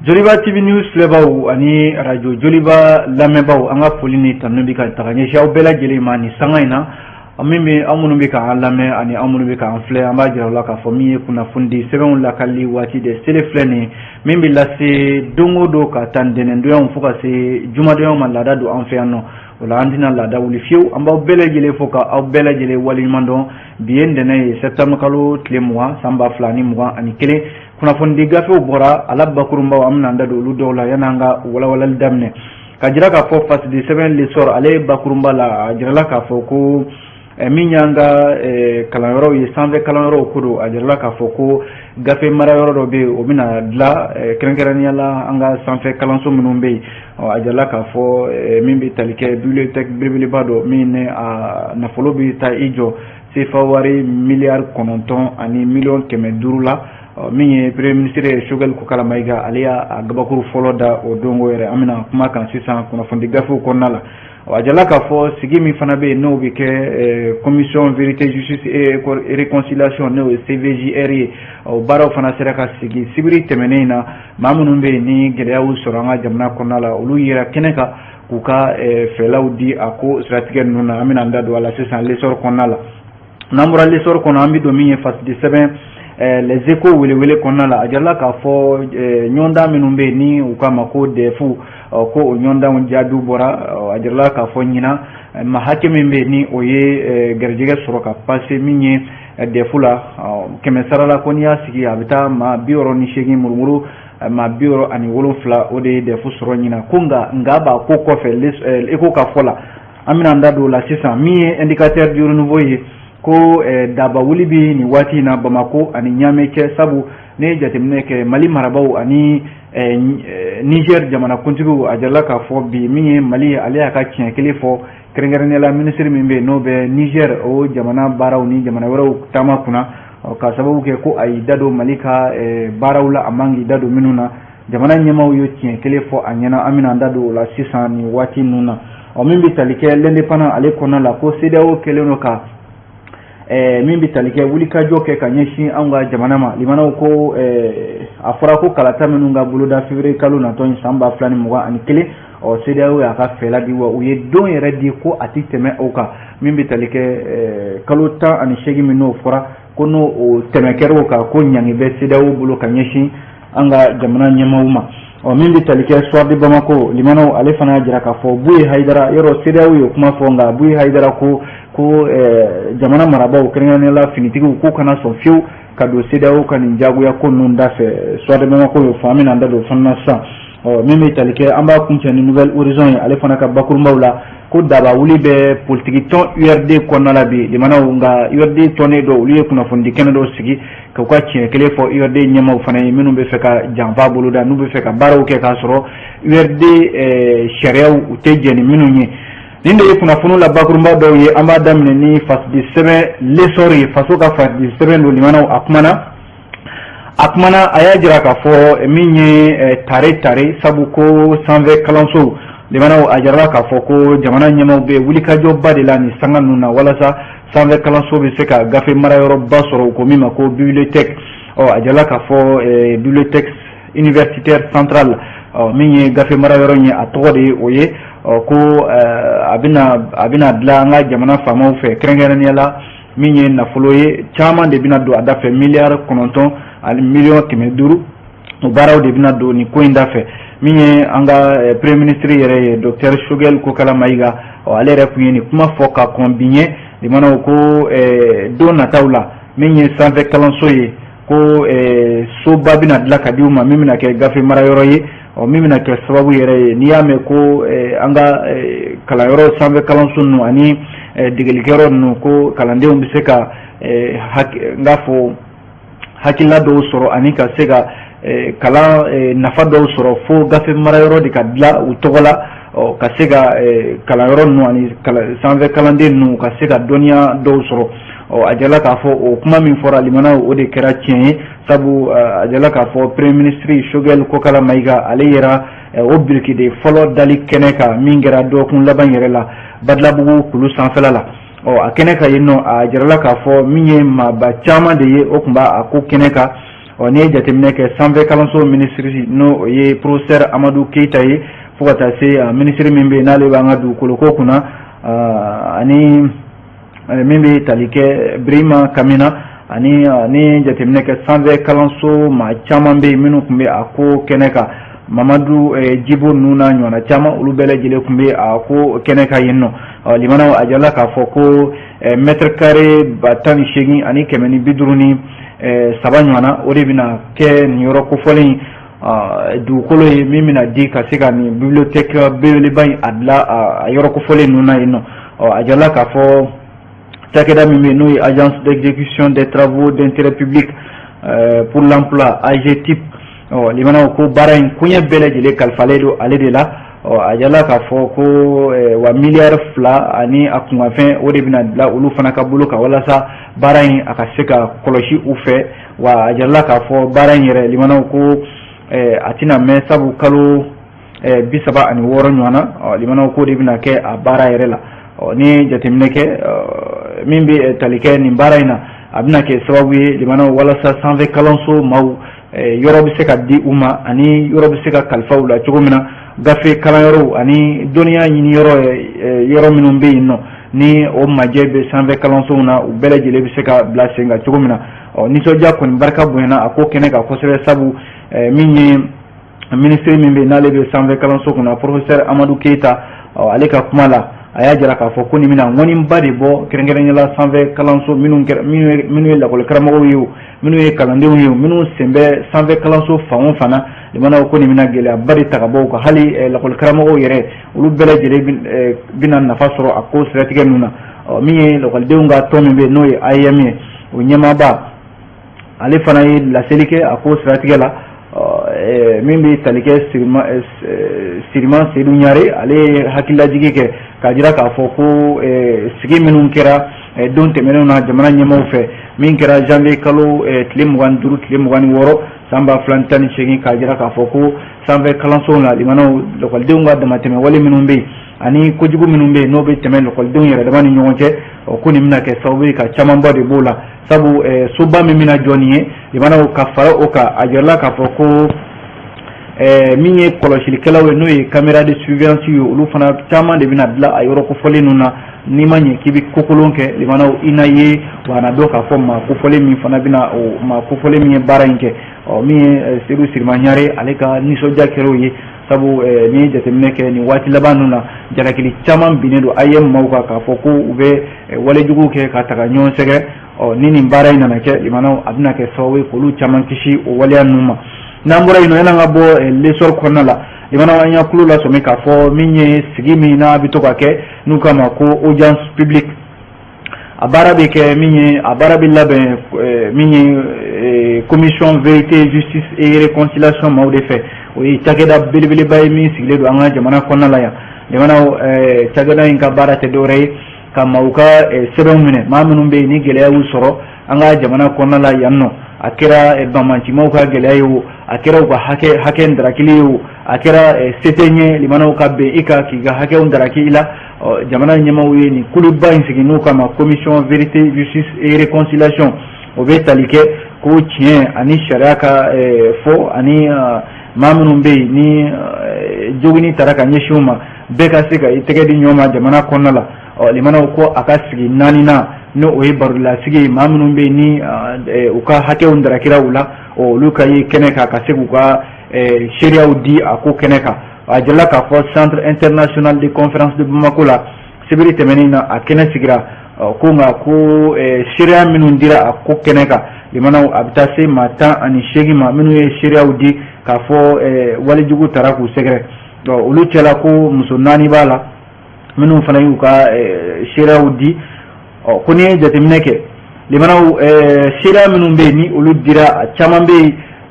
Joliba TV News filɛbaw ani radio Joliba lamɛnbaw an ka foli ni tanu bɛ ka taga ɲɛsin aw bɛɛ lajɛlen ma ni sanga in na min bɛ an minnu bɛ k'an lamɛn ani an minnu bɛ k'an filɛ an b'a jira u la k'a fɔ min ye kunnafoni di sɛbɛnw lakali waati de sele filɛ nin min bɛ lase don o don ka taa ntɛnɛndonyaw fo ka se jumadonyaw ma laada don an fɛ yan nɔ o la an tɛna laada wuli fiyewu an b'aw bɛɛ lajɛlen fo ka aw bɛɛ lajɛlen waleɲuman dɔn bi ye ntɛnɛn ye septembre kalo tile 20 san 2021 kunnafoni di gafew bɔra ala bakurunbaw an bɛna an da don olu dɔw la yan'an ka walawalali daminɛ ka jira k'a fɔ fasidi sɛbɛn lesɔr ale bakurunba la a jirala k'a fɔ ko min y'an ka kalanyɔrɔw ye sanfɛ kalanyɔrɔw ko don a jirala k'a fɔ ko gafe mara yɔrɔ dɔ bɛ yen o bɛna dilan kɛrɛnkɛrɛnnenya la an ka sanfɛ kalanso minnu bɛ yen a jirala k'a fɔ min bɛ tali kɛ bibliothèque belebeleba dɔ min ne a nafolo bɛ taa i jɔ sefa wari miliyari 9 ani miliyɔn 500 la min ye premier ministre Choguel Kokala Mayiga ale y'a gabakuru fɔlɔ da o dongo yɛrɛ an bɛna kuma kan sisan kunnafoni gafew kɔnɔna la a jirala k'a fɔ sigi min fana bɛ yen n'o bɛ kɛ commission vérité justice et réconciliation n'o ye CVJR ye o baaraw fana sera ka sigi sibiri tɛmɛnen in na maa minnu bɛ yen ni gɛlɛyaw sɔrɔ an ka jamana kɔnɔna la olu yɛrɛ kɛnɛ kan k'u ka fɛlaw di a ko siratigɛ ninnu na an bɛna an da don a la sisan lesɔr kɔnɔna la n'an bɔra lesɔr kɔnɔ an bɛ don min ye fasidi sɛbɛn les échos welewele kɔnɔna la a jirala k'a fɔ ɲɔgɔndan minnu bɛ yen ni u k'a ma ko DEF ko o ɲɔgɔndanw jaabiw bɔra a jirala k'a fɔ ɲina ma hakɛ min bɛ yen ni o ye garijɛgɛ sɔrɔ ka passe min ye DEF la 100 sara la ko n'i y'a sigi a bɛ taa maa 68 murumuru maa 67 o de ye DEF sɔrɔ ɲina ko nka b'a ko kɔfɛ ECHO ka fɔ la an bɛna an da don o la sisan min ye indicateur du renouveau ye ko daba wuli bi ni waati in na Bamako ani Niamey cɛ sabu ne jateminɛ kɛ Mali marabaw ani Niger jamanakuntigiw a jirala k'a fɔ bi min ye Mali ale y'a ka tiɲɛ kelen fɔ kɛrɛnkɛrɛnnenya la ministre min bɛ yen n'o bɛ Niger o jamana baaraw ni jamana wɛrɛw taama kunna ka sababu kɛ ko a y'i da don Mali ka baaraw la a man k'i da don minnu na jamana ɲɛmaaw ye tiɲɛ kelen fɔ a ɲɛna an bɛna an da don o la sisan ni waati ninnu na min bɛ tali kɛ l'indépendant ale kɔnɔna la ko CEDEAO kɛlen don ka min bɛ tali kɛ wulikajɔ kɛ ka ɲɛsin an ka jamana ma limanaw ko a fɔra ko kalata minnu ka boloda février kalo natɔ in san 2021 CEDEAO y'a ka fɛla di wa u ye don yɛrɛ di ko a tɛ tɛmɛ o kan min bɛ tali kɛ kalo 18 min n'o fɔra ko n'o o tɛmɛ kɛra o kan ko ɲangi bɛ CEDEAO bolo ka ɲɛsin an ka jamana ɲɛmaaw ma min bɛ tali kɛ soir de Bamako limanaw ale fana y'a jira k'a fɔ Buyi Hayidara yɔrɔ CEDEAO ye kuma fɔ nka Buyi Hayidara ko jamana marabaw kɛrɛnkɛrɛnnenya la finitigiw k'u kana sɔn fiyewu ka don CEDEAO ka nin jagoya ko ninnu da fɛ soir de Bamako y'o fɔ an bɛna an da don o fana sisan min bɛ tali kɛ an b'a kuncɛ ni Nouvelle Horizon ye ale fana ka bakurunbaw la ko daba wuli bɛ politiki tɔn URD kɔnɔna la bi limanaw nka URD tɔnnen dɔ olu ye kunnafoni di kɛnɛ dɔw sigi k'u ka tiɲɛ kelen fɔ URD ɲɛmaaw fana ye minnu bɛ fɛ ka janfa boloda n'u bɛ fɛ ka baaraw kɛ k'a sɔrɔ URD sariyaw u tɛ jɛn ni minnu ye nin de ye kunnafoniw la bakurunba dɔw ye an b'a daminɛ ni fasidi sɛbɛn lesɔr ye faso ka fasidi sɛbɛn don limanaw a kumana a y'a jira k'a fɔ min ye tare sabu ko sanfɛ kalanso limanaw a jirala k'a fɔ ko jamana ɲɛmaaw bɛ wulikajɔba de la nin sanga ninnu na walasa sanfɛ kalanso bɛ se ka gafe marayɔrɔba sɔrɔ u ko min ma ko bibliothèque a jirala k'a fɔ bibliothèque universitaire centrale min ye gafe marayɔrɔ ye a tɔgɔ de ye o ye ko a bɛna dilan an ka jamana faamaw fɛ kɛrɛnkɛrɛnnenya la min ye nafolo ye caman de bɛna don a da fɛ miliyari 9 ani miliyɔn 500 o baaraw de bɛna don nin ko in da fɛ min ye an ka premier ministre yɛrɛ ye Dr Choguel Kokala Mayiga ale yɛrɛ tun ye nin kuma fɔ ka kɔn bi ɲɛ limanaw ko don nataw la min ye sanfɛ kalanso ye ko soba bɛna dilan ka di u ma min bɛna kɛ gafe marayɔrɔ ye min bɛna kɛ sababu yɛrɛ ye n'i y'a mɛn ko an ka kalanyɔrɔ sanfɛ kalanso ninnu ani degelikɛyɔrɔ ninnu ko kalandenw bɛ se ka n k'a fɔ hakilila dɔw sɔrɔ ani ka se ka kalan nafa dɔw sɔrɔ fo gafe marayɔrɔ de ka dilan u tɔgɔ la ka se ka kalanyɔrɔ ninnu ani sanfɛ kalanden ninnu ka se ka dɔnniya dɔw sɔrɔ a jirala k'a fɔ o kuma min fɔra limanaw o de kɛra tiɲɛ ye sabu a jirala k'a fɔ premier ministre Choguel Kokala Mayiga ale yɛrɛ o biriki de fɔlɔ dali kɛnɛ kan min kɛra dɔgɔkun laban yɛrɛ la Badilabugu kulu sanfɛla la a kɛnɛ kan yen nɔ a jirala k'a fɔ min ye maaba caman de ye o tun b'a ko kɛnɛ kan ni jateminɛ kɛ sanfɛ kalanso minisiri n'o ye professeur Amadou Keita ye fo ka taa se minisiri min bɛ n'ale b'an ka dugukolo ko kunna ani min bɛ tali kɛ Birima Kamina ani ni jateminɛ kɛ sanfɛ kalanso maa caman bɛ yen minnu tun bɛ a ko kɛnɛ kan Mamadu Djibo ninnu n'a ɲɔgɔnna caman olu bɛɛ lajɛlen tun bɛ a ko kɛnɛ kan yen nɔ limanaw a jirala k'a fɔ ko mètre carré 18 ani 150 saba ɲɔgɔnna o de bɛna kɛ nin yɔrɔ kofɔlen dugukolo ye min bɛna di ka se ka nin bibliothèque belebeleba in a dilan a yɔrɔ kofɔlen ninnu na yen nɔ a jirala k'a fɔ cakɛda min bɛ yen n'o ye agence d'exécution des travaux d'intérêt public pour l'emploi AGETIP limanaw ko baara in koɲɛ bɛɛ lajɛlen kalifalen don ale de la a jirala k'a fɔ ko wa miliyari 2 ani a kunkanfɛn o de bɛna dilan olu fana ka bolo kan walasa baara in a ka se ka kɔlɔsi u fɛ wa a jirala k'a fɔ baara in yɛrɛ limanaw ko a tɛna mɛn sabu kalo 36 ɲɔgɔnna limanaw ko de bɛna kɛ a baara yɛrɛ la ni jateminɛ kɛ min bɛ tali kɛ nin baara in na a bɛna kɛ sababu ye limanaw walasa sanfɛ kalanso maaw yɔrɔ bɛ se ka di u ma ani yɔrɔ bɛ se ka kalifa u la cogo min na gafe kalanyɔrɔw ani dɔnniya ɲini yɔrɔ minnu bɛ yen nɔ ni o majɛ bɛ sanfɛ kalansow na u bɛɛ lajɛlen bɛ se ka bila sen kan cogo min na nisɔndiya kɔni barika bonyana a ko kɛnɛ kan kosɛbɛ sabu min ye minisiri min bɛ n'ale bɛ sanfɛ kalanso kunna professeur Amadou Keita ale ka kuma la a y'a jira k'a fɔ ko nin bɛna ŋɔniba de bɔ kɛrɛnkɛrɛnnenya sanfɛ kalanso minnu ye lakɔli karamɔgɔw ye o minnu ye kalandenw ye o minnu sen bɛ sanfɛ kalanso fan o fan na limanaw ko nin bɛna gɛlɛyaba de ta ka bɔ u kan hali lakɔli karamɔgɔw yɛrɛ olu bɛɛ lajɛlen bɛna nafa sɔrɔ a ko siratigɛ ninnu na min ye lakɔlidenw ka tɔn min bɛ yen n'o ye AEM ye o ɲɛmaaba ale fana ye laseli kɛ a ko siratigɛ la min bɛ tali kɛ Siriman Seydou Ɲare ale ye hakililajigi kɛ k'a jira k'a fɔ ko sigi minnu kɛra don tɛmɛnenw na jamana ɲɛmaaw fɛ min kɛra janvier kalo tile 25 tile 26 san 2018 k'a jira k'a fɔ ko sanfɛ kalansow la limanaw lakɔlidenw ka damatɛmɛ wale minnu bɛ yen ani kojugu minnu bɛ yen n'o bɛ tɛmɛ lakɔlidenw yɛrɛ dama ni ɲɔgɔn cɛ ko nin bɛna kɛ sababu ye ka camanba de b'o la sabu soba min bɛna jɔ nin ye limanaw ka fara o kan a jirala k'a fɔ ko min ye kɔlɔsilikɛlaw ye n'o ye caméra de surveillance ye olu fana caman de bɛna dilan a yɔrɔ kofɔlen ninnu na n'i ma ɲɛ k'i bɛ kokolon kɛ limanaw i na ye wa na dɔn k'a fɔ maa kofɔlen min fana bɛna o maa kofɔlen min ye baara in kɛ min ye Seydou Siriman Ɲare ale ka nisɔndiya kɛr'o ye sabu ni jateminɛ kɛ nin waati laban ninnu na jalakili caman binnen don AEM maaw kan k'a fɔ ko u bɛ walejugu kɛ ka taga ɲɔgɔn sɛgɛrɛ ni nin baara in nana kɛ limanaw a bɛna kɛ sababu ye k'olu caman kisi o waleya ninnu ma n'an bɔra yen nɔ yan'an ka bɔ lesɔr kɔnɔna la limanaw an y'a tulo lasɔmi k'a fɔ min ye sigi min n'a bɛ to ka kɛ n'u k'a ma ko audience publique a baara bɛ kɛ min ye a baara bɛ labɛn min ye commission vérité justice et réconciliation maaw de fɛ o ye cakɛda belebeleba ye min sigilen don an ka jamana kɔnɔna la yan limanaw cakɛda in ka baara tɛ dɔwɛrɛ ye ka maaw ka sɛbɛnw minɛ maa minnu bɛ yen ni gɛlɛya y'u sɔrɔ an ka jamana kɔnɔna la yan nɔ a kɛra bamancimaw ka gɛlɛya ye o a kɛra u ka hakɛ ndarakili ye o a kɛra se tɛ ɲɛ limanaw ka bɛn i kan k'i ka hakɛw ndaraki i la jamana ɲɛmaaw ye nin kuluba in sigi n'o kama commission vérité justice et réconciliation o bɛ tali kɛ ko tiɲɛ ani sariya ka fɔ ani maa minnu bɛ yen ni jogini taara ka ɲɛsin u ma bɛɛ ka se ka i tɛgɛ di ɲɔgɔn ma jamana kɔnɔna la limanaw ko a ka sigi 4nan n'o o ye barolasigi maa minnu bɛ yen ni u ka hakɛw ndarakira u la olu ka ye kɛnɛ kan ka se k'u ka seereyaw di a ko kɛnɛ kan a jirala k'a fɔ centre international de conférence de Bamako la sibiri tɛmɛnen na a kɛnɛ sigira ko nka ko seereya minnu dira a ko kɛnɛ kan limanaw a bɛ taa se maa 18 ma minnu ye seereyaw di k'a fɔ walejugu taara k'u sɛgɛrɛ olu cɛla ko muso 4 b'a la minnu fana y'u ka seereyaw di ko ni ye jateminɛ kɛ limanaw seereya minnu bɛ yen ni olu dira a caman bɛ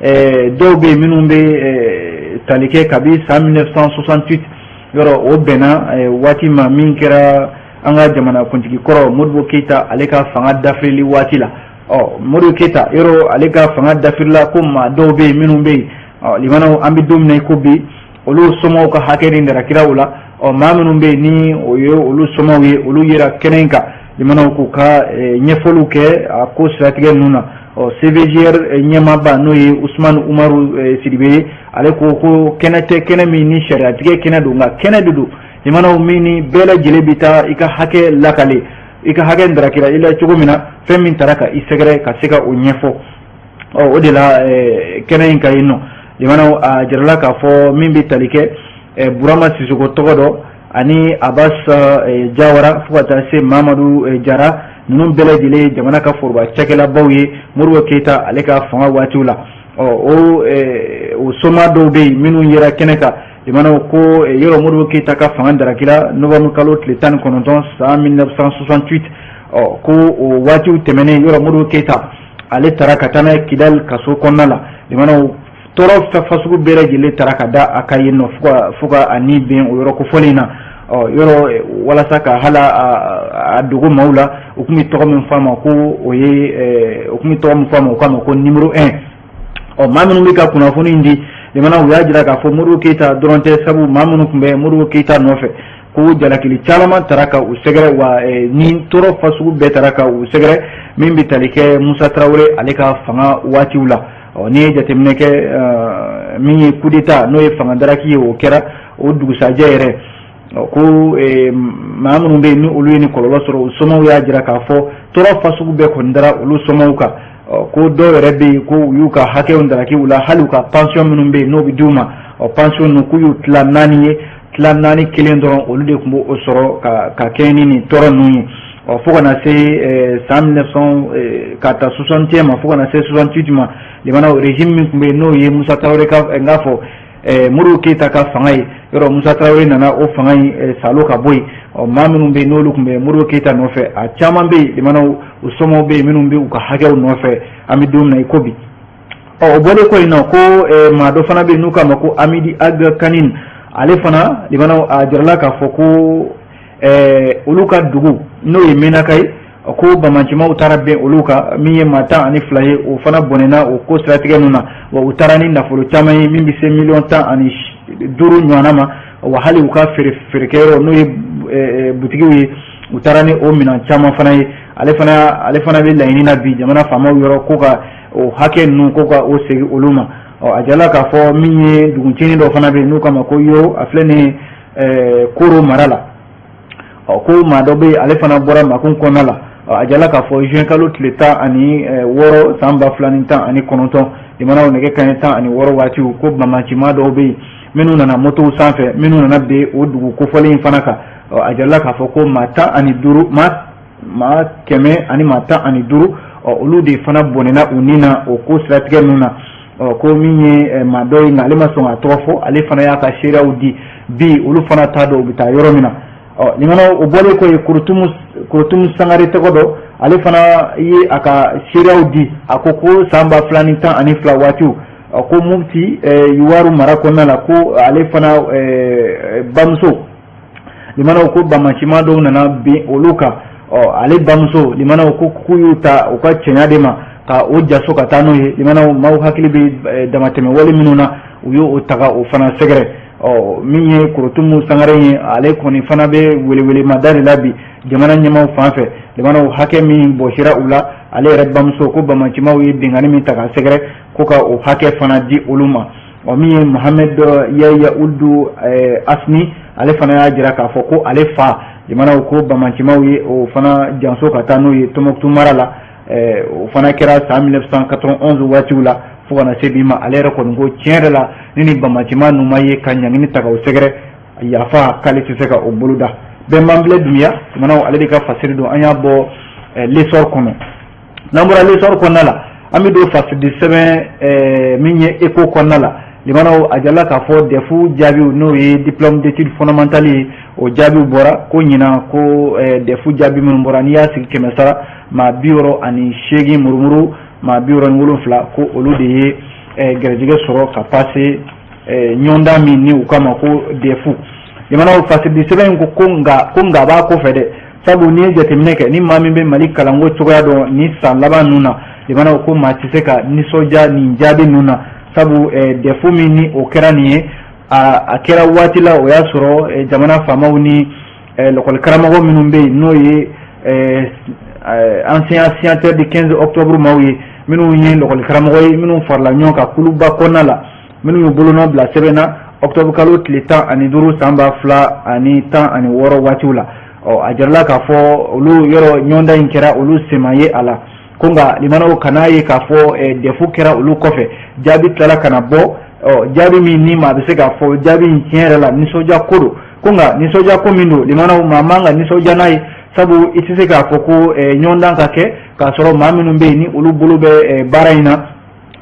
yen dɔw bɛ yen minnu bɛ tali kɛ kabi san 1968 yɔrɔ o bɛnna waati ma min kɛra an ka jamanakuntigi kɔrɔ Modibo Keita ale ka fanga dafirili waati la Modibo Keita yɔrɔ ale ka fanga dafirila ko maa dɔw bɛ yen minnu bɛ yen limanaw an bɛ don min na i ko bi olu somɔgɔw ka hakɛ de ndarakira u la maa minnu bɛ yen ni o ye olu somɔgɔw ye olu yera kɛnɛ in kan limanaw k'u ka ɲɛfɔliw kɛ a ko siratigɛ ninnu na CVGR Nyamaba no ye Ousmane Umaru Sidibe ale ko kenate kenami ni sharia tige kenado nga kenado limana umini bela jelebita ika hake lakale ika hake ndrakira ila chugumina femi taraka isegre kasika unyefo o de la kenayin kayino limana jarala ka fo mimbi talike Burama Sissoko togodo ani Abbas Jawara fukata se Mamadou Jara nunun bela jele jamana ka forba chakela bawye Modibo Keita ale ka fanga watiula o soma do be minu yera keneka limana ko yoro Modibo Keita ka fanga darakila novembre kalo tletan kononton sa 1968 ko o watiou temene yoro Modibo Keita ale taraka tana Kidal kaso konnala limana toro fasugu bela jele taraka da akayino fuka ani ben o yoro ko folina yoro wala saka hala adugo maula ukumi to min fama ko oye ukumi to min fama ko numéro 1 mamunu mika kuna foni ndi limana uyajira ka fo Modibo Keita doronte sabu mamunu kumbe Modibo Keita nofe ko jalakili chalama taraka usegre wa ni toro fasugu be taraka usegre min bitalike Musa Traoré aleka fanga watiula ni jatemne ke mi kudita no e fanga daraki o kera o dugu sajere ko mamunu be ni olu ni kololo soro somo ya jira ka fo toro fasugu be ko ndara olu somo ka ko do rebe ko yuka hake ndaraki ula haluka pension minun be no biduma pension no kuyu tlanani kelen doron olu de kumbo o soro ka keni ni toro nuni fo kana se 1960 ma fo kana se 68 ma limana régime min kumbe no ye Musa Traoré ka ngafo Modibo Keita ka fangai yoro Musa Traoré nana o fangai salo ka boy maminu be no lu kumbe Modibo Keita no fe a chama be limana usomo be minun be ka hagew no fe amidum na ikobi o bole ko ino ko ma do fana be nuka mako Amidi Aga Kanin ale fana limana a jarla ka foko uluka dugu no ye menakai ko bamanchima utarabe uluka miye mata ani flaye o fana bonena o ko strategie nuna wa utarani na folo chama mimbi se million ta ani duru nyanama wa hali uka firikero no ye butigi utarani o mina chama fana ale fana be laini na bi jamana fama yoro ko ka o hake nu ko ka o segi uluma ajala ka fo minye duguntini do fana be nu kama ko yo aflene koro marala ko ma do be ale fana bora makun konala ajala ka fo jean kalot leta ani woro samba flaninta ani kononton imana onege kaneta ani woro wati ko mamachi ma do be minu na moto sanfe minu na be o dugu ko fole fanaka ajala ka fo ko mata ani duru ma keme ani mata ani duru olu de fana bonena unina o ko strategie nuna ko minye madoy na ale maso atofo ale fana ya ka shira udi bi olu fana tado bita yoromina limana o bole ko kurutum sangare tegodo ale fana yi aka shira udi akoko samba flaninta ani flawatu ko mufti yuwaru marakona la ko ale fana bamso limana ko bamachima do nana bi oluka ale bamso limana ko kuyuta o ka chenyadema ka o jaso ka tano ye limana mau hakili bi damateme wali minuna uyo utaga o fana segre minye kurutumu sangare ale koni fana be wele madari labi jamana nyama fanfe limana hake min boshira ula ale rabbamso ko bamachima wi dingani min taga segre ko ka o hake fana di uluma minye Mohamed Yaya Uldu Asni ale fana ya jira ka foko ale fa limana ko bamachima wi o fana janso ka tano ye tomoktu marala o fana kera sa 1991 wati ula fukana sebima alera ko ngo tiendela nini bamachima numa ye kanyangini taga o segre yafa kalisi seka o buluda be mamble dunya mana aledi ka fasiri do anya bo lesor kono namura lesor konala ami do fasidi sebe minye eko konala limana ajala ka fo defu jabi no ye diplôme d'études fondamentales o jabi bora ko nyina ko defu jabi mun bora ni ya sikke mesara ma bioro ani shegi murmuru ma bioro ngulu fla ko olude gerejige soro ka passer nyonda mi ni ukama ko defu limana fasidi sebe ko nga ba ko fede sabu ni jatemneke ni mami be malik kalango tsoga do ni salaba nuna limana ko ma tiseka ni soja ni jabi nuna sabu defu mini o kera ni a kera wati la o ya soro jamana famaw ni lokol karamago minumbe no ye ancien signataire du 15 octobre mawi minnu ye lɔgɔli karamɔgɔ ye minnu farala ɲɔgɔn kan kuluba kɔnɔna la minnu y'u bolonɔ bila sɛbɛn na octobre kalo tile 15 san 2016 waatiw la a jarala k'a fɔ olu yɔrɔ ɲɔgɔndan in kɛra olu sema ye a la ko nka limanaw kan'a ye k'a fɔ defu kɛra olu kɔfɛ jaabi tilala ka na bɔ jaabi min ni maa bɛ se k'a fɔ jaabi in tiɲɛ yɛrɛ la nisɔndiya ko don ko nka nisɔndiya ko min don limanaw maa man ka nisɔndiya n'a ye sabu i tɛ se k'a fɔ ko ɲɔgɔndan ka kɛ k'a sɔrɔ maa minnu bɛ yen ni olu bolo bɛ baara in na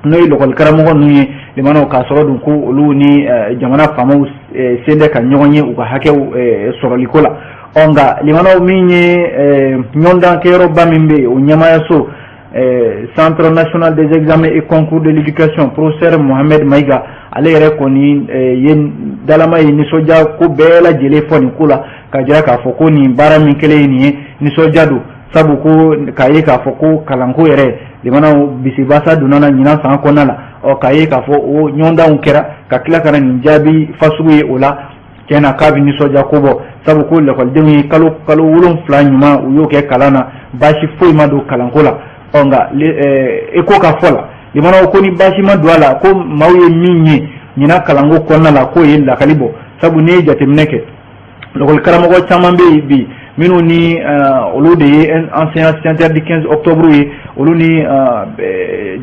n'o ye lɔgɔli karamɔgɔ ninnu ye limanaw k'a sɔrɔ dun ko olu ni jamana faamaw sen tɛ ka ɲɔgɔn ye u ka hakɛw sɔrɔliko la nka limanaw min ye ɲɔgɔndan kɛyɔrɔba min bɛ yen o ɲɛmaayaso Centre national des examens et concours de l'éducation professeur Mohamed Maïga ale yɛrɛ kɔni ye dalama ye nisɔndiya ko bɛɛ lajɛlen fɔ nin ko la ka jira k'a fɔ ko nin baara min kɛlen ye nin ye nisɔndiya don sabu ko k'a ye k'a fɔ ko kalanko yɛrɛ limanaw bisibasa donna na ɲinan san kɔnɔna la k'a ye k'a fɔ o ɲɔgɔndanw kɛra ka tila ka na nin jaabi fasugu ye o la tiɲɛna k'a bɛ nisɔndiya ko bɔ sabu ko lakɔlidenw ye kalo 7 ɲuman u y'o kɛ kalan na baasi foyi ma don kalanko la nka eko ka fɔ la limanaw ko ni baasi ma don a la ko maaw ye min ye ɲinan kalanko kɔnɔna la k'o ye lakali bɔ sabu n'i ye jateminɛ kɛ lɔgɔli karamɔgɔ caman bɛ yen bi minnu ni olu de ye enseignant signataire du 15 octobre ye olu ni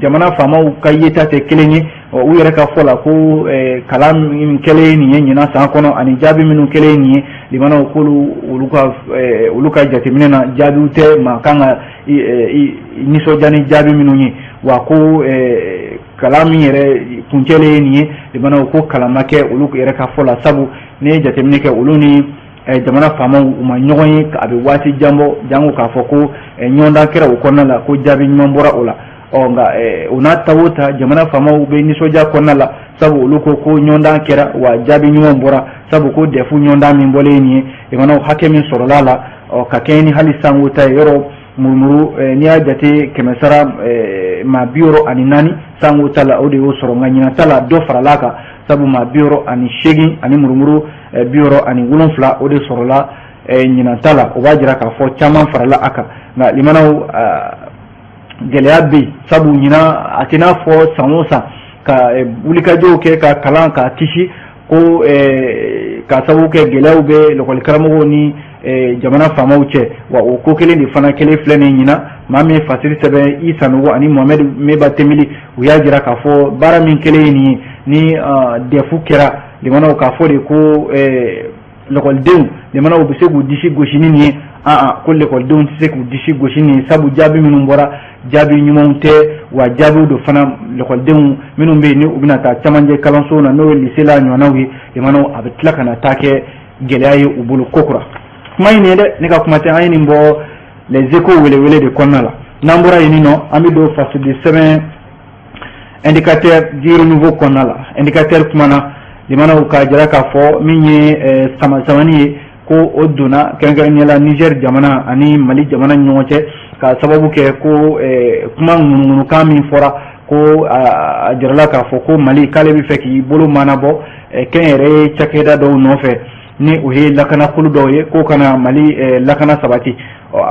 jamana faamaw ka yeta tɛ kelen ye u yɛrɛ ka fɔ la ko kalan min kɛlen nin ye ɲinan san kɔnɔ ani jaabi minnu kɛlen nin ye limanaw k'olu olu ka jateminɛ na jaabiw tɛ maa kan ka nisɔndiya ni jaabi minnu ye wa ko kalan min yɛrɛ kuncɛlen ye nin ye limanaw ko kalan ma kɛ olu yɛrɛ ka fɔ la sabu n'i ye jateminɛ kɛ olu ni jamana faamaw u ma ɲɔgɔn ye a bɛ waati jango k'a fɔ ko ɲɔgɔndan kɛra o kɔnɔna la ko jaabi ɲuman bɔra o la nka o n'a ta o ta jamana faamaw bɛ nisɔndiya kɔnɔna la sabu olu ko ɲɔgɔndan kɛra wa jaabi ɲuman bɔra sabu ko defu ɲɔgɔndan min bɔlen nin ye limanaw hakɛ min sɔrɔla la ka kɛɲɛ ni hali sanko ta ye yɔrɔ murumuru n'i y'a jate 100 maa 64 sanko ta la o de y'o sɔrɔ nka ɲinan ta la dɔ farala kan sabu maa 68 ani murumuru 67 o de sɔrɔla ɲinan ta la o b'a jira k'a fɔ caman farala a kan nka limanaw gɛlɛya bɛ yen sabu ɲinan a tɛ n'a fɔ san o san ka wulikajɔw kɛ ka kalan k'a kisi ko ka sababu kɛ gɛlɛyaw bɛ lɔgɔli karamɔgɔw ni jamana faamaw cɛ wa o ko kelen de fana kelen filɛ nin ɲinan maa min ye fasiri sɛbɛn i sanogo ani mohamed meba temili u y'a jira k'a fɔ baara min kelen ye nin ye ni defu kɛra limanaw k'a fɔ de ko lɔgɔlidenw limanaw bɛ se k'u disi gosi ni nin ye ko lɛkɔlidenw tɛ se k'u disi gosi nin ye sabu jaabi minnu bɔra jaabi ɲumanw tɛ wa jaabiw do fana lɛkɔlidenw minnu bɛ yen ni u bɛna taa camancɛ kalanso na n'o ye lycée la ɲɔgɔnnaw ye limanaw a bɛ tila ka na taa kɛ gɛlɛya ye u bolo ko kura kuma in ye dɛ ne ka kuma tɛ an ye nin bɔ les échos welewele de kɔnɔna la n'an bɔra yen nɔ an bɛ don fasoden sɛbɛn indicateur du renouveau kɔnɔna la indicateur kuma na limanaw ka jira k'a fɔ min ye samani ye ko o donna kɛrɛnkɛrɛnnenya la Niger jamana ani Mali jamana ni ɲɔgɔn cɛ ka sababu kɛ ko kuma ŋunuŋunukan min fɔra ko a jirala k'a fɔ ko Mali k'ale bɛ fɛ k'i bolo manabɔ kɛnyɛrɛye cakɛda dɔw nɔfɛ ni o ye lakanakulu dɔw ye k'o kana Mali lakana sabati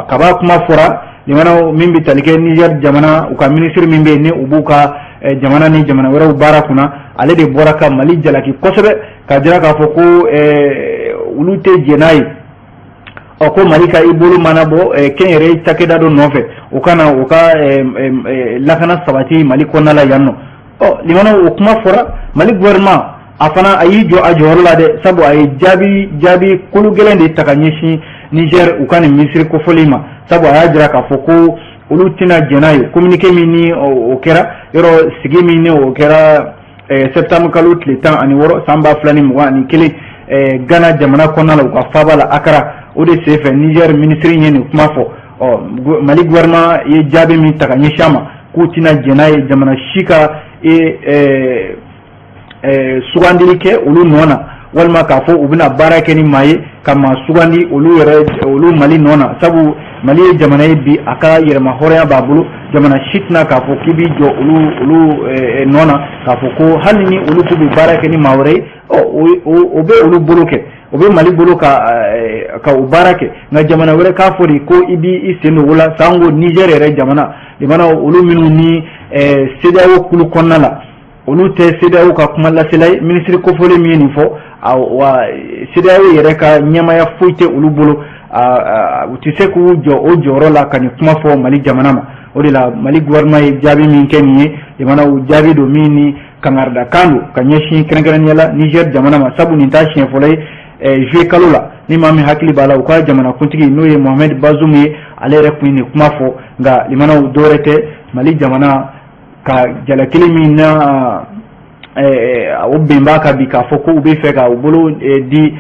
kaba kuma fɔra limanaw min bɛ tali kɛ Niger jamana u ka ministre min bɛ yen ni u b'u ka jamana ni jamana wɛrɛw baara kunna ale de bɔra ka Mali jalaki kosɛbɛ ka jira k'a fɔ ko olu tɛ jɛn n'a ye ko Mali ka i bolo manabɔ kɛnyɛrɛye cakɛda dɔ nɔfɛ u kana u ka lakana sabati Mali kɔnɔna la yan nɔ limanaw o kuma fɔra Mali gouvernement a fana a y'i jɔ a jɔyɔrɔ la dɛ sabu a ye jaabi kolo gɛlɛn de ta ka ɲɛsin Niger u ka nin ministre kofɔli ma sabu a y'a jira k'a fɔ ko olu tɛna jɛn n'a ye communiqué min ni o kɛra yɔrɔ sigi min ni o kɛra septembre kalo tile 16 san 2021 Ghana jamana kɔnɔna la u ka faaba la Accra o de senfɛ Niger ministre ye nin kuma fɔ Mali gouvernement ye jaabi min ta ka ɲɛsin a ma k'u tɛna jɛn n'a ye jamana si ka sugandili kɛ olu nɔ na walima k'a fɔ u bɛna baara kɛ ni maa ye ka maa sugandi olu Mali nɔ na sabu Mali ye jamana ye bi a ka yɛrɛma hɔrɔnya b'a bolo jamana si tɛna k'a fɔ k'i b'i jɔ olu nɔ na k'a fɔ ko hali ni olu k'u bɛ baara kɛ ni maa wɛrɛ ye o bɛ olu bolo kɛ o be Mali bolo ka o baara kɛ nka jamana wɛrɛ k'a fɔ de ko i b'i sen don o la sango Niger yɛrɛ jamana limana olu minnu ni CEDEAO kulu kɔnɔna la olu tɛ CEDEAO ka kuma lasela ye ministre kofɔlen min ye nin fɔ wa CEDEAO yɛrɛ ka ɲɛmaya foyi tɛ olu bolo u tɛ se k'u jɔ o jɔyɔrɔ la ka nin kuma fɔ Mali jamana ma o de la Mali gouvernement ye jaabi min kɛ nin ye limana o jaabi don min ni kangarida kan don ka ɲɛsin kɛrɛnkɛrɛnnenya la Niger jamana ma sabu nin t'a siɲɛ fɔlɔ ye juillet kalo la ni maa min hakili b'a la u ka jamanakuntigi n'o ye Mohamed Bazoum ye ale yɛrɛ kun ye nin kuma fɔ nka limanaw dɔwɛrɛ tɛ Mali jamana ka jalakili min na o bɛnbaa ka bi k'a fɔ ko u bɛ fɛ ka u bolo di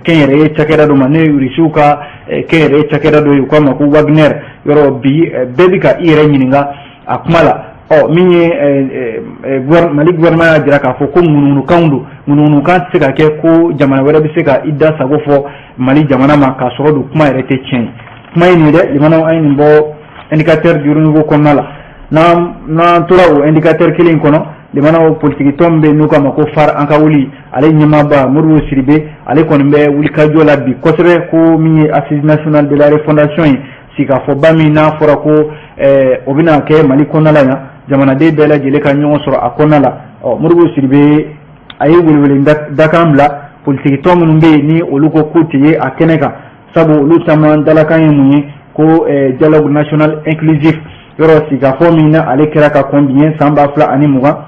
kɛnyɛrɛye cakɛda dɔ ma ne Rusiw ka kɛnyɛrɛye cakɛda dɔ ye u k'a ma ko Wagner yɔrɔ bi bɛɛ bɛ ka i yɛrɛ ɲininka a kuma la min ye Mali gouvernement y'a jira k'a fɔ ko ŋunuŋunukanw don ŋunuŋunukan tɛ se ka kɛ ko jamana wɛrɛ bɛ se ka i da sago fɔ Mali jamana ma k'a sɔrɔ don kuma yɛrɛ tɛ tiɲɛ kuma ye nin dɛ limanaw an ye nin bɔ indicateur du renouveau kɔnɔna la n'an tora o indicateur kelen kɔnɔ limanaw politique tɔn bɛ n'u k'a ma ko FAR an ka wuli ale ɲɛmaaba Modibo Sidibe ale kɔni bɛ wulikajɔ la bi kosɛbɛ ko min ye assise nationale de la refondation ye sigikafɔba min n'a fɔra ko o bɛna kɛ Mali kɔnɔna la yan jamanaden bɛɛ lajɛlen ka ɲɔgɔn sɔrɔ a kɔnɔna la Modibo Sidibe a ye welewele dakan bila politique tɔn minnu bɛ yen ni olu ko k'u tɛ ye a kɛnɛ kan sabu olu caman dalakan ye mun ye ko dialogue national inclusif yɔrɔ sigikafɔ min na ale kɛra ka kɔn biɲɛ san 2020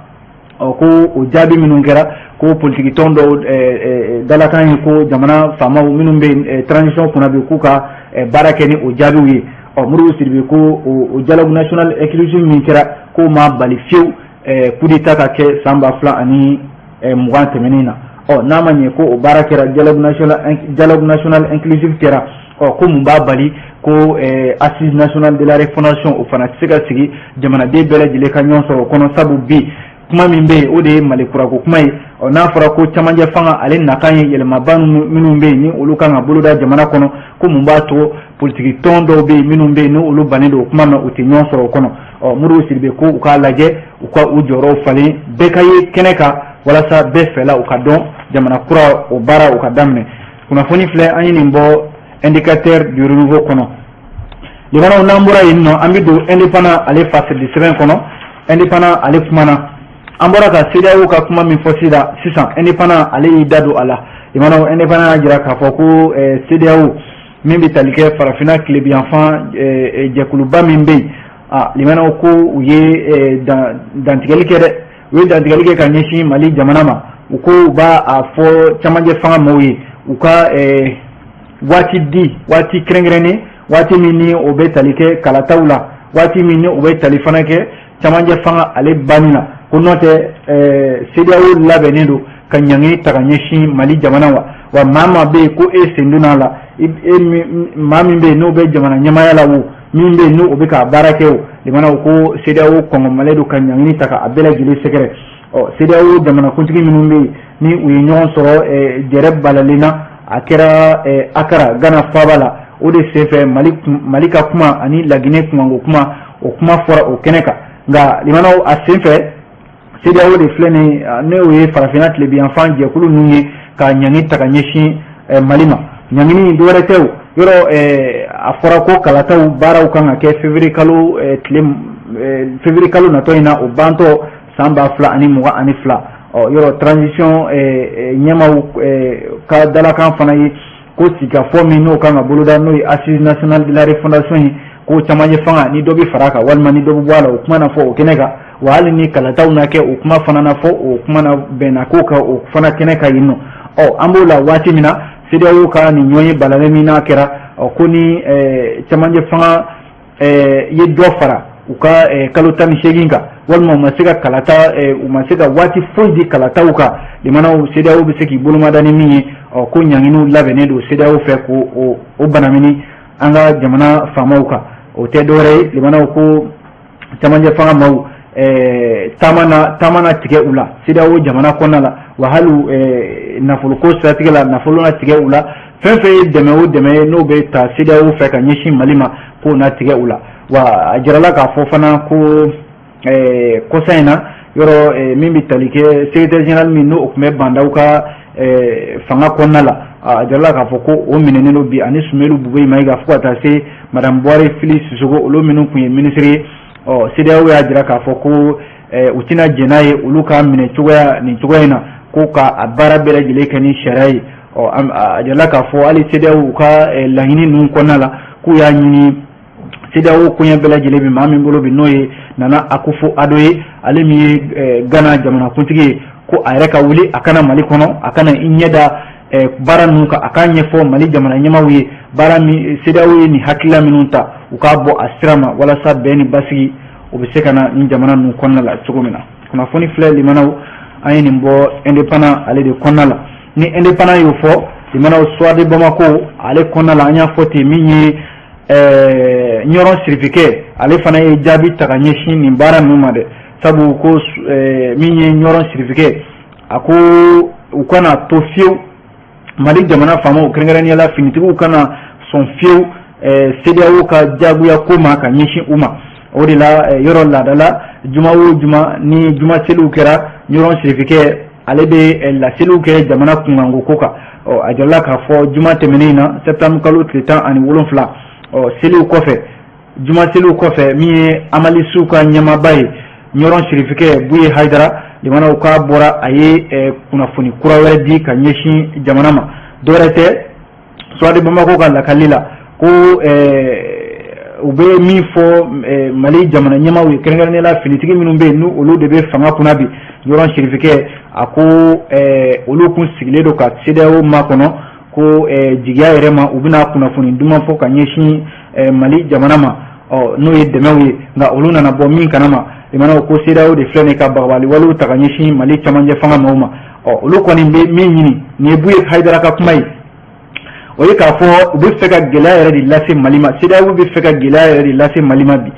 ko o jaabi minnu kɛra ko politique tɔn dɔw dalakan ye ko jamana faamaw minnu bɛ transition kunna bi k'u ka baara kɛ ni o jaabiw ye Modibo Sidibe ko o dialogue national inclusif min kɛra ko ma bali fiyewu coup d'état ka kɛ san 2020 tɛmɛnen na n'a ma ɲɛ ko o baara kɛra dialogue national inclusif kɛra ko mun b'a bali ko assise nationale de la refondation o fana tɛ se ka sigi jamanaden bɛɛ lajɛlen ka ɲɔgɔn sɔrɔ o kɔnɔ sabu bi kuma min bɛ yen o de ye Mali kurako kuma ye n'a fɔra ko camancɛ fanga ale nakan ye yɛlɛmaba minnu bɛ yen ni olu kan ka boloda jamana kɔnɔ ko mun b'a to politique tɔn dɔw bɛ yen minnu bɛ yen ni olu bannen don o kuma na u tɛ ɲɔgɔn sɔrɔ o kɔnɔ Modibo Sidibe ko u k'a lajɛ u ka u jɔyɔrɔw falen bɛɛ ka ye kɛnɛ kan walasa bɛɛ fɛla u ka dɔn jamana kura o baara u ka daminɛ kunnafoni filɛ an ye nin bɔ indicateur du renouveau kɔnɔ limanaw n'an bɔra yen nɔ an bɛ don indépendant ale fasili sɛbɛn kɔnɔ indépendant ale kumana an bɔra ka CEDEAO ka kuma min fɔ sisan indépendant ale y'i da don a la limanaw indépendant y'a jira k'a fɔ ko CEDEAO min bɛ tali kɛ farafinna tilebiyanfan jɛkuluba min bɛ yen limanaw ko u ye dantigɛli kɛ dɛ u ye dantigɛli kɛ ka ɲɛsin Mali jamana ma u ko u b'a fɔ camancɛ fanga mɔgɔw ye u ka waati kɛrɛnkɛrɛnnen waati min ni o bɛ tali kɛ kalataw la waati min ni o bɛ tali fana kɛ camancɛ fanga ale banni na ko n'o tɛ CEDEAO labɛnnen don ka ɲangi ta ka ɲɛsin Mali jamana wa maa bɛ yen ko sen donna a la maa min bɛ yen n'o bɛ jamana ɲɛmaaya la o min bɛ yen n'o bɛ ka baara kɛ o limanaw ko CEDEAO kɔngɔmalen don ka ɲangini ta ka a bɛɛ lajɛlen sɛgɛrɛ CEDEAO jamanakuntigi minnu bɛ yen ni u ye ɲɔgɔn sɔrɔ jɛrɛ balalen na a kɛra Akara Gana faaba la o de senfɛ Mali ka kuma ani Laginɛ kunkanko kuma o kuma fɔra o kɛnɛ kan nka limanaw a senfɛ CEDEAO de filɛ nin n'o ye farafinna tilebiyanfan jɛkulu ninnu ye ka ɲangi ta ka ɲɛsin Mali ma ɲangini dɔwɛrɛ tɛ o yɔrɔ a fɔra ko kalataw baaraw kan ka kɛ février kalo natɔ in na o bantɔ san 2022 yɔrɔ transition ɲɛmaw ka dalakan fana ye ko sigikafɔ min n'o kan ka boloda n'o ye assise nationale de la refondation ye ko camancɛ fanga ni dɔ bɛ fara a kan walima ni dɔ bɛ bɔ a la o kuma na fɔ o kɛnɛ kan wa hali ni kalataw na kɛ o kuma fana na fɔ o kuma na bɛnna ko kan o fana kɛnɛ kan yen nɔ an b'o la waati min na CEDEAO ka nin ɲɔgɔn ye balalen min n'a kɛra ko ni camancɛ fanga ye dɔ fara u ka kalo 18 kan walima u ma se ka kalata u ma se ka waati foyi di kalataw kan limanaw CEDEAO bɛ se k'i bolomada ni min ye ko ɲanginiw labɛnnen don CEDEAO fɛ ko o banamini an ka jamana faamaw kan o tɛ dɔwɛrɛ ye limanaw ko camancɛ fanga maaw taama na tigɛ u la CEDEAO jamana kɔnɔna la wa hali nafoloko siratigɛ la nafolo na tigɛ u la fɛn fɛn ye dɛmɛ o dɛmɛ ye n'o bɛ ta CEDEAO fɛ ka ɲɛsin Mali ma k'o na tigɛ u la wa a jirala k'a fɔ fana ko kɔsa in na yɔrɔ min bɛ tali kɛ secrétaire général min n'o tun bɛ bandaw ka fanga kɔnɔna la a jarala k'a fɔ ko o minɛnen don bi ani Sumelu Bube Mayiga fo ka taa se Madame Buhari Fili Sisoko olu minnu kun ye ministre ye CEDEAO y'a jira k'a fɔ ko u tɛna jɛn n'a ye olu ka minɛ cogoya nin cogoya in na ko ka a baara bɛɛ lajɛlen kɛ ni sariya ye a jarala k'a fɔ hali CEDEAO u ka laɲini ninnu kɔnɔna la k'u y'a ɲini CEDEAO koɲɛ bɛɛ lajɛlen bi maa min bolo bi n'o ye Nana Akufo-Addo ye ale min ye Ghana jamanakuntigi ye ko a yɛrɛ ka wuli a kana Mali kɔnɔ a kana i ɲɛ da baara ninnu kan a k'a ɲɛfɔ Mali jamana ɲɛmaaw ye baara min CEDEAO ye nin hakilila minnu ta u k'a bɔ a sira ma walasa bɛn ni basigi o bɛ se ka na nin jamana ninnu kɔnɔna la cogo min na kunnafoni filɛ limanaw an ye nin bɔ indépendant ale de kɔnɔna la ni indépendant y'o fɔ limanaw Soir de Bamako ale kɔnɔna la an y'a fɔ ten min ye Ɲɔrɔn Sirifukɛ ale fana ye jaabi ta ka ɲɛsin nin baara ninnu ma dɛ sabu ko min ye Ɲɔrɔn Sirifukɛ a ko u kana to fiyewu Mali jamana faamaw kɛrɛnkɛrɛnnenya la finitigiw kana sɔn fiyewu CEDEAO ka jagoya ko ma ka ɲɛsin u ma o de la yɔrɔ laada la juma o juma ni juma seliw kɛra Ɲɔrɔn Sirifukɛ ale bɛ laseliw kɛ jamana kunkanko ko kan a jarala k'a fɔ juma tɛmɛnen na septembre kalo tile 17 seliw kɔfɛ juma seliw kɔfɛ min ye Amalisiw ka ɲɛmaaba ye Ɲɔrɔn Sirifukɛ Buye Hayidara limanaw k'a bɔra a ye kunnafoni kura wɛrɛ di ka ɲɛsin jamana ma dɔwɛrɛ tɛ Soir de Bamako ka lakali la ko u bɛ min fɔ Mali jamana ɲɛmaaw ye kɛrɛnkɛrɛnnenya la finitigi minnu bɛ yen n'u olu de bɛ fanga kunna bi Ɲɔrɔn Sirifukɛ a ko olu kun sigilen don ka CEDEAO makɔnɔ ko jigiya yɛrɛ ma u bɛna kunnafoni duman fɔ ka ɲɛsin Mali jamana ma n'o ye dɛmɛw ye nka olu nana bɔ min kanama limanaw ko CEDEAO de filɛ nin ka bagabali walew ta ka ɲɛsin Mali cɛmancɛ fanga maaw ma olu kɔni bɛ min ɲini nin ye Buye Hayidara ka kuma ye o ye k'a fɔ u bɛ fɛ ka gɛlɛya yɛrɛ de lase Mali ma CEDEAO bɛ fɛ ka gɛlɛya yɛrɛ de lase Mali ma bi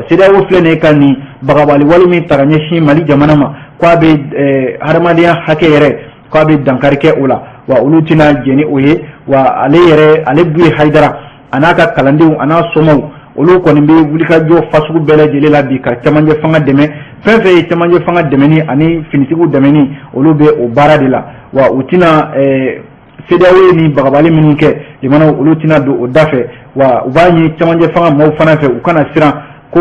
CEDEAO filɛ nin ka nin bagabali wale min ta ka ɲɛsin Mali jamana ma k'a bɛ hadamadenya hakɛ yɛrɛ k'a bɛ dankari kɛ o la wa olu tɛna jɛn ni o ye wa ale Buye Hayidara a n'a ka kalandenw a n'a somɔgɔw olu kɔni bɛ wulikajɔ fasugu bɛɛ lajɛlen la bi ka cɛmancɛ fanga dɛmɛ fɛn fɛn ye cɛmancɛ fanga dɛmɛni ani finitigiw dɛmɛni olu bɛ o baara de la wa u tɛna CEDEAO ye ni bagabali minnu kɛ limanaw olu tɛna don o da fɛ wa u b'a ɲini cɛmancɛ fanga maaw fana fɛ u kana siran ko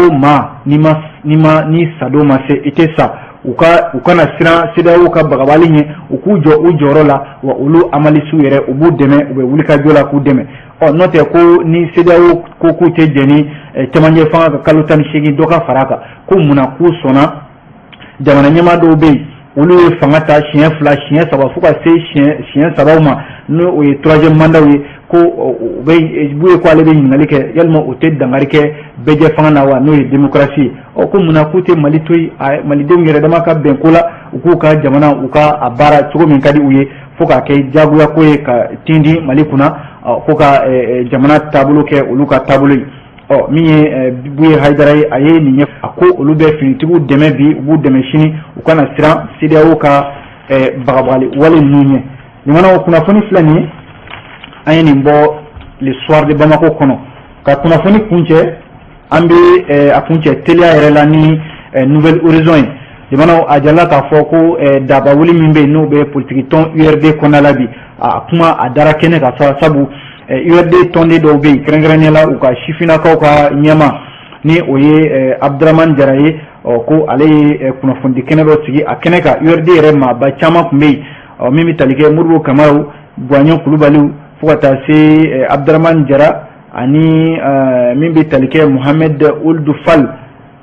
ni sadon ma se i tɛ sa u kana siran CEDEAO ka bagabali ɲɛ u k'u jɔ u jɔyɔrɔ la wa olu Amalisiw yɛrɛ u b'u dɛmɛ u bɛ wulikajɔ la k'u dɛmɛ n'o tɛ ko ni CEDEAO ko k'u tɛ jɛn ni cɛmancɛ fanga ka kalo 18 dɔ ka fara kan ko munna k'u sɔnna jamana ɲɛmaa dɔw bɛ yen olu ye fanga ta siɲɛ 2 siɲɛ 3 fo ka se siɲɛ 3 ma n'o ye 3e mandat ye ko u bɛ Buye ko ale bɛ ɲininkali kɛ yalima u tɛ dankari kɛ bɛɛjɛ fanga na wa n'o ye démocratie ye ko munna k'u tɛ Mali to yen malidenw yɛrɛ dama ka bɛn ko la u k'u ka jamana u ka a baara cogo min ka di u ye fo k'a kɛ jagoya ko ye ka tin di Mali kunna fo ka jamana taabolo kɛ olu ka taabolo ye min ye Buye Hayidara ye a ye nin ɲɛ a ko olu bɛ finitigiw dɛmɛ bi u b'u dɛmɛ sini u kana siran CEDEAO ka bagabagali wale ninnu ɲɛ limanaw kunnafoni filɛ nin ye an ye nin bɔ le Soir de Bamako kɔnɔ ka kunnafoni kuncɛ an bɛ a kuncɛ teliya yɛrɛ la ni Nouvelle Horizon ye limanaw a jarala k'a fɔ ko daba wuli min bɛ yen n'o bɛ politiki tɔn URD kɔnɔna la bi a kuma a dara kɛnɛ ka sabu URD tɔnden dɔw bɛ yen kɛrɛnkɛrɛnnenya la u ka sifinnakaw ka ɲɛma ni o ye Abdramane Jara ye ko ale ye kunnafonidi kɛnɛ dɔ sigi a kɛnɛ kan URD yɛrɛ maaba caman tun bɛ yen min bɛ tali kɛ Modibo Kamaru Buwaɲɛ Kulubaliw fo ka taa se Abdramane Jara ani min bɛ tali kɛ Mohamed Ould Fall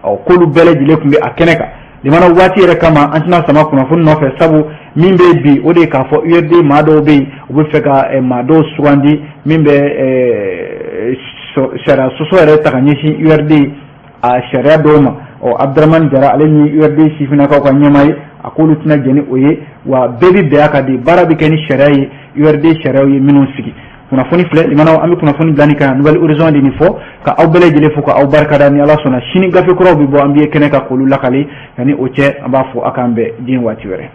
k'olu bɛɛ lajɛlen tun bɛ a kɛnɛ kan limanaw waati yɛrɛ kama an tɛna sama kunnafoni nɔfɛ sabu min bɛ bi o de k'a fɔ URD maa dɔw bɛ yen u bɛ fɛ ka maa dɔw sugandi min bɛ sariya sɔsɔ yɛrɛ ta ka ɲɛsin URD a sariya dɔw ma Abdramane Jara ale ni URD sifinnakaw ka ɲɛmaa ye a k'olu tɛna jɛn ni o ye wa bɛɛ bɛ bɛn a kan de baara bɛ kɛ ni sariya ye URD sariyaw ye minnu sigi kunnafoni filɛ limanaw an bɛ kunnafoni dilanni kan Nouvelle Horizon de nin fɔ ka aw bɛɛ lajɛlen fo ka aw barikada ni Ala sɔnna sini gafe kuraw bɛ bɔ an bɛ kɛnɛ ka k'olu lakale yanni o cɛ an b'a fɔ a k'an bɛn diɲɛ waati wɛrɛ